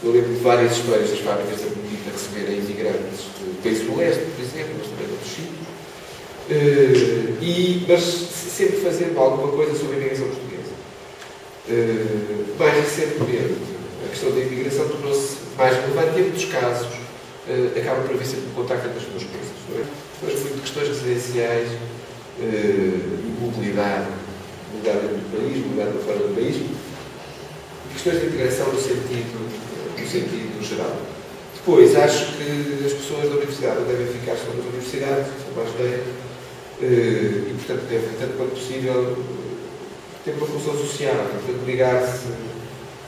Eu lembro de várias histórias das fábricas da Benedita a receberem imigrantes do país do leste, por exemplo, mas também de outros sítios. Mas sempre fazendo alguma coisa sobre a imigração portuguesa. Mais recentemente, a questão da imigração tornou-se mais relevante e, em muitos casos, acaba por haver sempre um contacto entre as duas coisas. Não é? Mas muito de questões residenciais e mobilidade, mudar dentro do país, mudar fora do país, e questões de integração no sentido geral. Depois, acho que as pessoas da universidade não devem ficar só nas universidades, são mais velhas, e, portanto, devem, tanto quanto possível, ter uma função social, portanto, ligar-se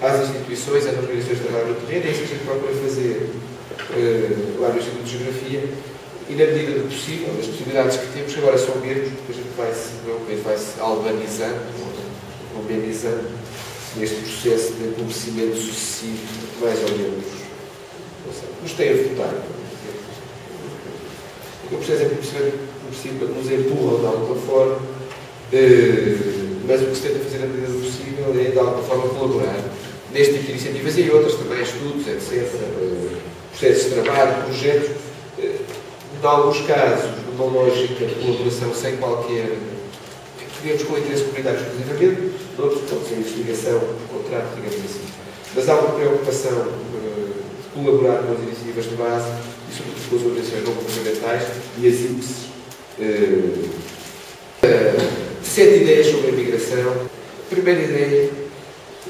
às instituições, às organizações de trabalho no terreno. É isso que a gente procura fazer lá no Instituto de Geografia, e na medida do possível, as possibilidades que temos, que agora são menos, porque a gente vai-se albanizando, romanizando, neste processo de empobrecimento sucessivo, mais ou menos, nos tem a votar. O processo de empobrecimento nos empurra de alguma forma, mas o que se tenta fazer na medida do possível é, de alguma forma, colaborar neste tipo de iniciativas e outras também, estudos, etc., processos de trabalho, projetos, em alguns casos, numa lógica de colaboração sem qualquer, digamos, com interesse comunitário exclusivamente, noutros, pode ser investigação, contrato, digamos assim. Mas há uma preocupação de colaborar com as iniciativas de base e, sobretudo, com as organizações não governamentais e as IPSs. 7 ideias sobre a migração. A primeira ideia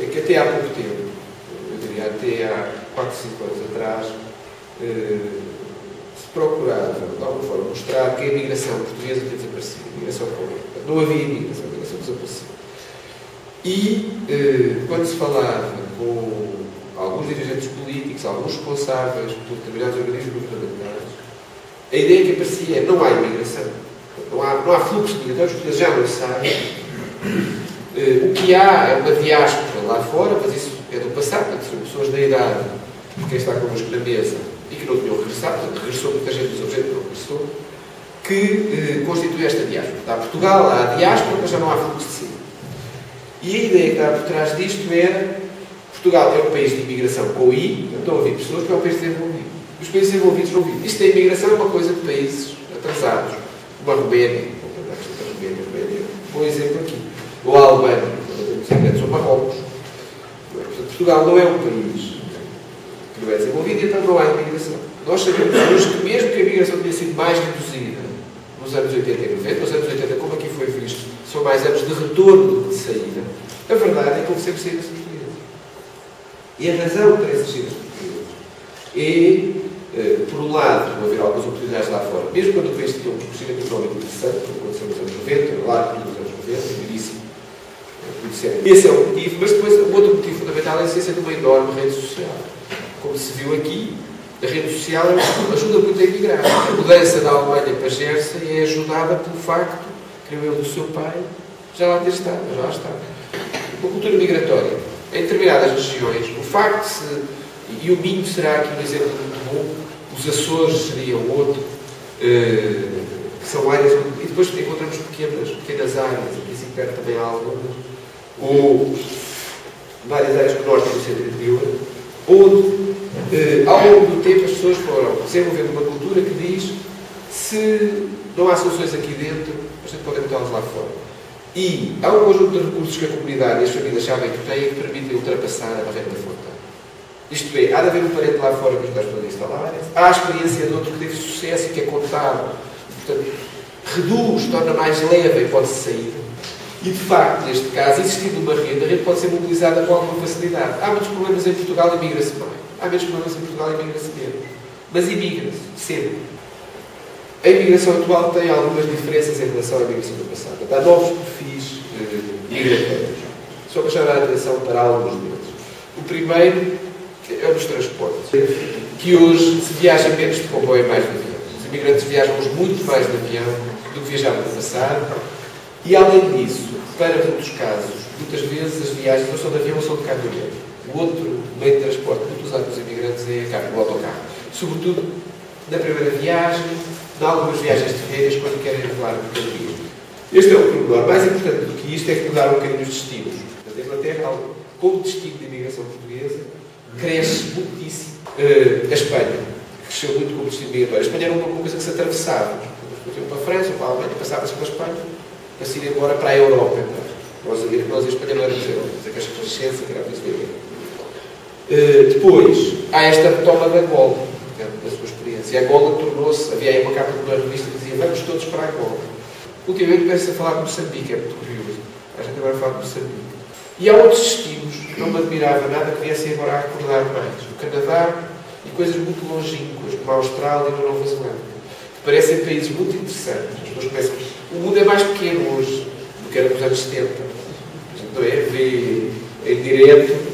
é que até há pouco tempo, eu diria até há 4, 5 anos atrás, se procurava, de alguma forma, mostrar que a imigração portuguesa tinha desaparecido, a imigração política. Não havia imigração, a imigração desapareceu. E quando se falava com alguns dirigentes políticos, alguns responsáveis por determinados organismos governamentais, a ideia que aparecia é que não há imigração, não há fluxo de migrantes, os portugueses já não sabem. O que há é uma diáspora lá fora, mas isso é do passado, portanto, são pessoas da idade de quem está connosco na mesa e que não tinham regressado, portanto, regressou muita gente dos objetos, não regressou, que constitui esta diáspora. Está Portugal, há a diáspora, mas já não há fluxo de cima. E a ideia que está por trás disto era Portugal é um país de imigração com I, estão a ouvir pessoas que é um país desenvolvido. Os países desenvolvidos não vivem. Isto da imigração é uma coisa de países atrasados. Uma Roménia, um bom exemplo aqui. Ou a Albânia, ou Marrocos. Portanto, Portugal não é um país que não é desenvolvido, então não há imigração. Nós sabemos hoje que mesmo que a imigração tenha sido mais reduzida nos anos 80 e 90, nos anos 80, como aqui foi visto, são mais anos de retorno do que de saída, a verdade é que houve sempre saídas portuguesas. E a razão para essas saídas portuguesas é, por um lado, haver algumas oportunidades lá fora, mesmo quando o país tinha um crescimento económico interessante, como aconteceu nos anos 90, lá nos anos 90, no início, esse é o motivo, mas depois o outro motivo fundamental é a existência de uma enorme rede social. Como se viu aqui, a rede social ajuda muito a emigrar. A mudança da Alemanha para Jersey é ajudada pelo facto, creio eu, do seu pai já lá ter estado, já lá está. Uma cultura migratória. Em determinadas regiões, o facto e o Minho será aqui um exemplo muito bom, os Açores seriam outro, que são áreas, e depois encontramos pequenas áreas, aqui assim perto também há algumas, ou várias áreas do norte e do centro interior, onde, ao longo do tempo, as pessoas foram desenvolvendo uma cultura que diz: se não há soluções aqui dentro, a gente pode botá-las lá fora. E há um conjunto de recursos que a comunidade e as famílias sabem que têm que permitem ultrapassar a barreira da fronteira. Isto é, há de haver um parente lá fora que os gajos podem instalar, há a experiência de outro que teve sucesso e que é contável, portanto, reduz, torna mais leve a hipótese de saída. E, de facto, neste caso, existindo uma rede, a rede pode ser mobilizada com alguma facilidade. Há muitos problemas em Portugal e migra-se mais. Há menos problemas em Portugal e migra-se menos. Mas imigra-se, sempre. A imigração atual tem algumas diferenças em relação à imigração do passado. Há novos perfis migratórios. Só para chamar a atenção para alguns deles. O primeiro é o dos transportes, que hoje se viaja menos de comboio e mais de avião. Os imigrantes viajam hoje muito mais de avião do que viajavam no passado. E, além disso, para muitos casos, muitas vezes as viagens não são de avião ou são de caminhonete. O outro meio de transporte muito usado pelos imigrantes é o autocarro. Sobretudo na primeira viagem, em algumas viagens de férias, quando querem levar mercadoria. Este é o pormenor. Mais importante do que isto é que mudaram um bocadinho os destinos. A Inglaterra, como destino de imigração portuguesa, cresce muitíssimo. A Espanha cresceu muito com o destino migratório. A Espanha era uma coisa que se atravessava. Por exemplo, para a França ou para a Alemanha, passava-se pela Espanha, para se ir embora para a Europa. Nós a Espanha não éramos Europa, mas a Renascença, que era a príncipe. Depois, há esta retoma da Angola, da sua experiência. E a Angola tornou-se, havia aí uma capa de uma revista que dizia: vamos todos para a Angola. Ultimamente começa a falar de Moçambique, é muito curioso. A gente agora fala de Moçambique. E há outros destinos que não me admirava nada que viessem agora a acordar mais. O Canadá e coisas muito longínquas, como a Austrália e a Nova Zelândia. Que parecem países muito interessantes. As pessoas começam... O mundo é mais pequeno hoje do que era nos anos 70. A gente não é ver em direto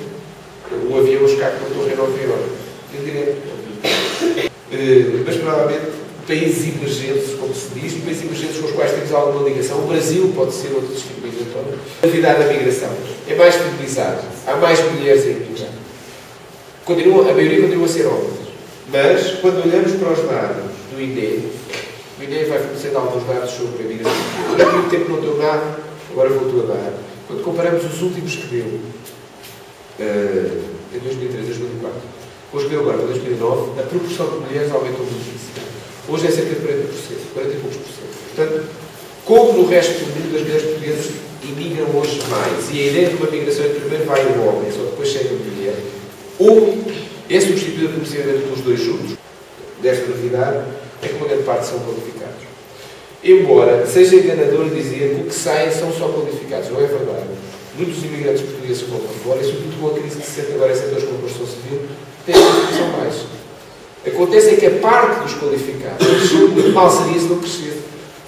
o avião chegar com a torre em Nova Iorque. Em direto. Mas provavelmente países emergentes, como se diz, países emergentes com os quais temos alguma ligação. O Brasil pode ser outro destino migratório. A atividade da migração é mais feminizada. Há mais mulheres a emigrar. A maioria continua a ser homens. Mas, quando olhamos para os dados do INE, o INE vai fornecendo alguns dados sobre a migração. Durante muito tempo não deu nada, agora voltou a dar. Quando comparamos os últimos que deu, em 2003, 2004, com os que deu agora, em 2009, a proporção de mulheres aumentou muitíssimo. Hoje é cerca de 40%, 40 e poucos por cento. Portanto, como no resto do mundo, as mulheres portuguesas imigram hoje mais. E a ideia de uma migração em que primeiro vai o homem, só depois chega a mulher, ou é substituída por precisamente pelos dois juntos, desta novidade, é que uma grande parte são qualificados. Embora seja enganador dizer que o que saem são só qualificados, não é verdade. Muitos imigrantes portugueses que vão para fora, e sobretudo com a crise que se sente agora em setores como a construção civil, têm uma qualificação baixa. Acontece é que a parte dos qualificados, mal seria se não crescer.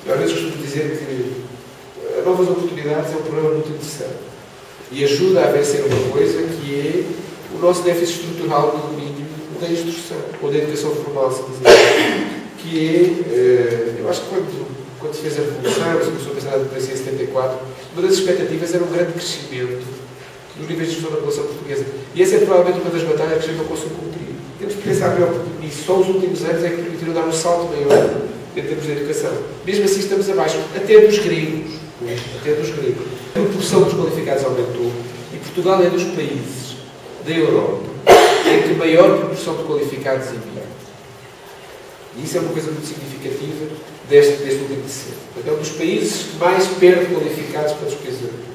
Eu às vezes costumo dizer que novas oportunidades é um problema muito interessante e ajuda a vencer uma coisa que é o nosso déficit estrutural no domínio da instrução, ou da educação formal, se quiser. Que é, eu acho que quando se fez a Revolução, se começou a pensar na democracia em 74, uma das expectativas era um grande crescimento dos níveis de gestão da população portuguesa. E essa é provavelmente uma das batalhas que a gente não conseguiu cumprir. Temos que pensar melhor nisso. Só os últimos anos é que permitiram dar um salto maior em termos de educação. Mesmo assim estamos abaixo, até dos gregos. Até dos gregos. A proporção dos qualificados aumentou e Portugal é dos países da Europa em que maior proporção de qualificados emigra. E isso é uma coisa muito significativa deste último decênio. É um dos países que mais perde qualificados para os países europeus.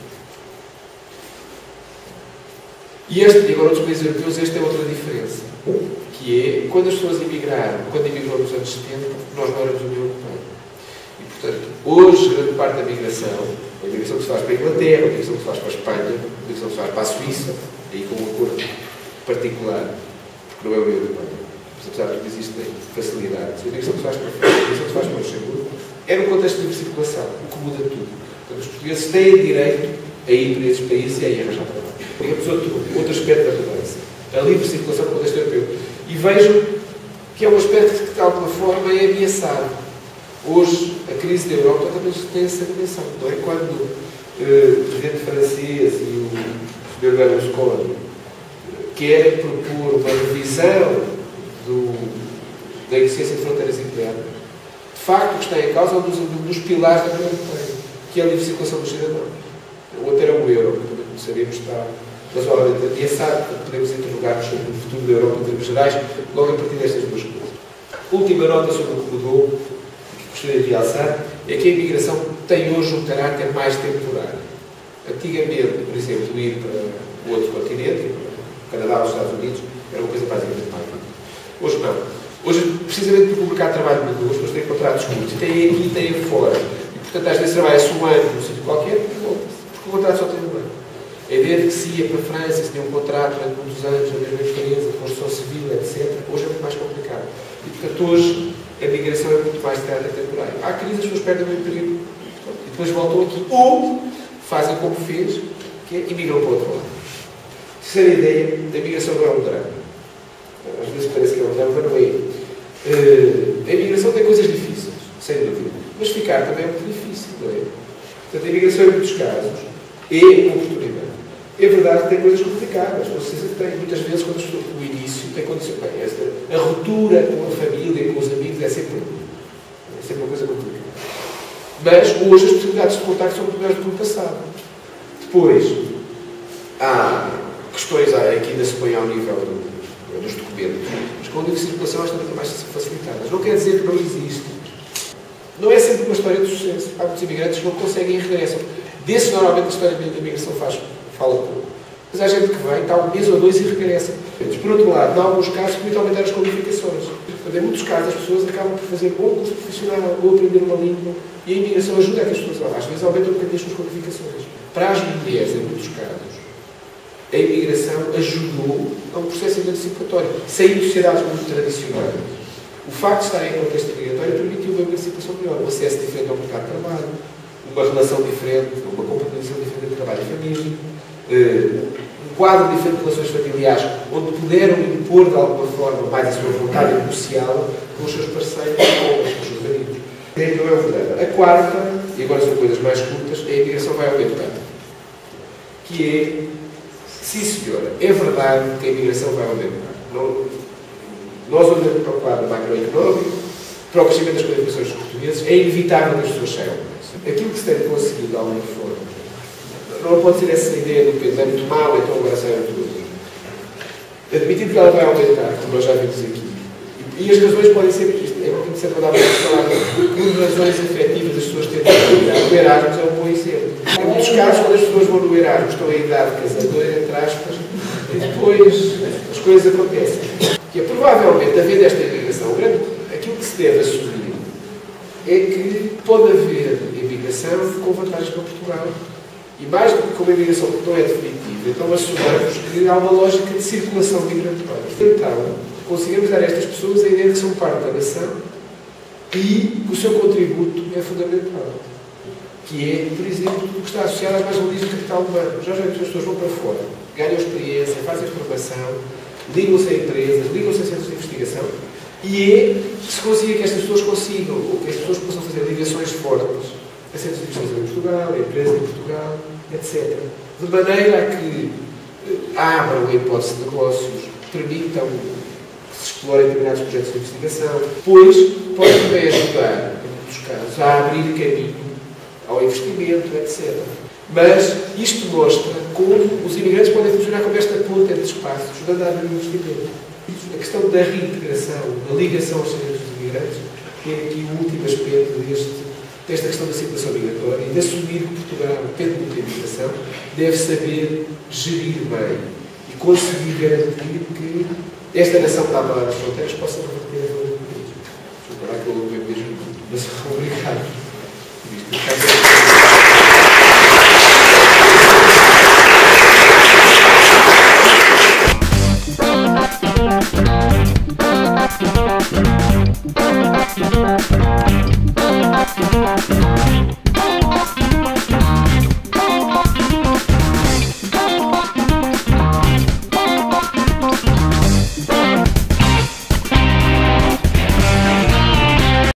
E agora outros países europeus, esta é outra diferença. Que é, quando as pessoas emigraram, quando emigrou nos anos 70, nós não éramos União Europeia. E, portanto, hoje, grande parte da migração, a migração que se faz para a Inglaterra, a migração que se faz para a Espanha, a migração que se faz para a Suíça, aí com um acordo particular, porque não é a União Europeia, mas apesar de que existem facilidades, a migração que se faz para a França, a migração que se faz para o Luxemburgo, é no contexto de livre circulação, o que muda tudo. Portanto, os portugueses têm direito a ir para esses países e a ir arranjar trabalho. Digamos outro aspecto da mudança. A livre circulação no contexto europeu. E vejam que é um aspecto que, de alguma forma, é ameaçado. Hoje, a crise da Europa também tem essa dimensão. Não é? Quando o presidente francês e o Sr. Berlusconi querem propor uma revisão da eficiência de fronteiras internas, de facto, o que está em causa é um dos pilares da União Europeia, que é a livre circulação dos cidadãos. O outro era o euro, que também sabemos estar razoavelmente ameaçado, portanto podemos interrogar-nos sobre o futuro da Europa em termos gerais, logo a partir destas duas coisas. Última nota sobre o que mudou, que gostaria de realçar, é que a imigração tem hoje um caráter mais temporário. Antigamente, por exemplo, ir para o outro continente, o Canadá ou os Estados Unidos, era uma coisa basicamente rápida. Hoje não. Hoje, precisamente porque o mercado de trabalho mudou, as pessoas têm contratos curtos, e têm aqui e têm fora. E, portanto, às vezes trabalha-se um ano num sítio qualquer, porque o contrato só tem um ano. A ideia de que se ia para a França, se tinha um contrato durante muitos anos, a mesma empresa, construção civil, etc., hoje é muito mais complicado. E, portanto, hoje a migração é muito mais de caráter temporário. Há crise, as pessoas perdem o emprego e depois voltam aqui. Ou fazem como fez, que é imigram para o outro lado. Terceira ideia, a migração não é um drama. Às vezes parece que é um drama, mas não é. A imigração tem coisas difíceis, sem dúvida. Mas ficar também é muito difícil, não é? Portanto, a imigração, em muitos casos, é uma oportunidade. É verdade que tem coisas complicadas, com certeza que tem. Muitas vezes, quando estou no início, tem condições. A ruptura com a família, com os amigos, é sempre uma coisa complicada. Mas, hoje, as possibilidades de contacto são muito melhores do que no passado. Depois, há questões que ainda se põem ao nível livre circulação às vezes mais facilitadas. Não quer dizer que não existe. Não é sempre uma história de sucesso. Há muitos imigrantes que não conseguem e regressam. Desses, normalmente, a história da imigração fala pouco. Mas há gente que vem, está um mês ou dois e regressa. Por outro lado, em alguns casos, permite aumentar as qualificações. Em muitos casos, as pessoas acabam por fazer ou um curso profissional ou aprender uma língua. E a imigração ajuda a que as pessoas, às vezes, aumentam um bocadinho as suas qualificações. Para as mulheres, em muitos casos, a imigração ajudou a um processo emancipatório. Sair de sociedades muito tradicionais. O facto de estarem em contexto migratório permitiu uma emancipação melhor, um acesso diferente ao mercado de trabalho, uma relação diferente, uma compreensão diferente de trabalho e família, um quadro diferente de relações familiares, onde puderam impor de alguma forma mais a sua vontade negocial com os seus parceiros ou com os seus amigos. Não é o verdadeiro. A quarta, e agora são coisas mais curtas, a imigração vai aumentar. Que é, sim senhora, é verdade que a imigração vai aumentar. Nós olhamos para o quadro macroeconómico, para o crescimento das qualificações dos portugueses, é inevitável que as pessoas saiam. Aquilo que se tem conseguido de alguma forma, não pode ser essa ideia do peso, é muito mal, então agora saiam todos. Admitindo que ela vai aumentar, como nós já vimos aqui, e as razões podem ser, é muito interessante quando há falar por razões efetivas das pessoas terem que o Erasmus é um bom exemplo. Em muitos casos, quando as pessoas vão no Erasmus, estão em idade casadora, entre aspas, e depois as coisas acontecem. Que é provavelmente, havendo esta imigração, aquilo que se deve assumir é que pode haver imigração com vantagens para Portugal. E mais do que com uma imigração que não é definitiva, então assumamos que há uma lógica de circulação migratória. Então, conseguimos dar a estas pessoas a ideia de que são parte da nação e que o seu contributo é fundamental. Que é, por exemplo, tudo o que está associado às mais-valias do capital humano. Já as pessoas vão para fora, ganham experiência, fazem formação, ligam-se a empresas, ligam-se a centros de investigação e é que se consiga que estas pessoas consigam, ou que as pessoas possam fazer ligações fortes a centros de investigação em Portugal, a empresas em Portugal, etc. De maneira a que abram a hipótese de negócios, permitam que se explorem determinados projetos de investigação, pois pode também ajudar, em muitos casos, a abrir caminho ao investimento, etc. Mas isto mostra como os imigrantes podem funcionar como esta ponte entre espaços, ajudando a abrir o investimento. A questão da reintegração, da ligação aos serviços dos imigrantes, é aqui o último aspecto desta questão da circulação migratória e de assumir que Portugal, tendo muita imigração, deve saber gerir bem e conseguir garantir que esta nação que está a falar das fronteiras possa reverter a valor do país. Vou parar que eu vou ver mesmo, mas obrigado.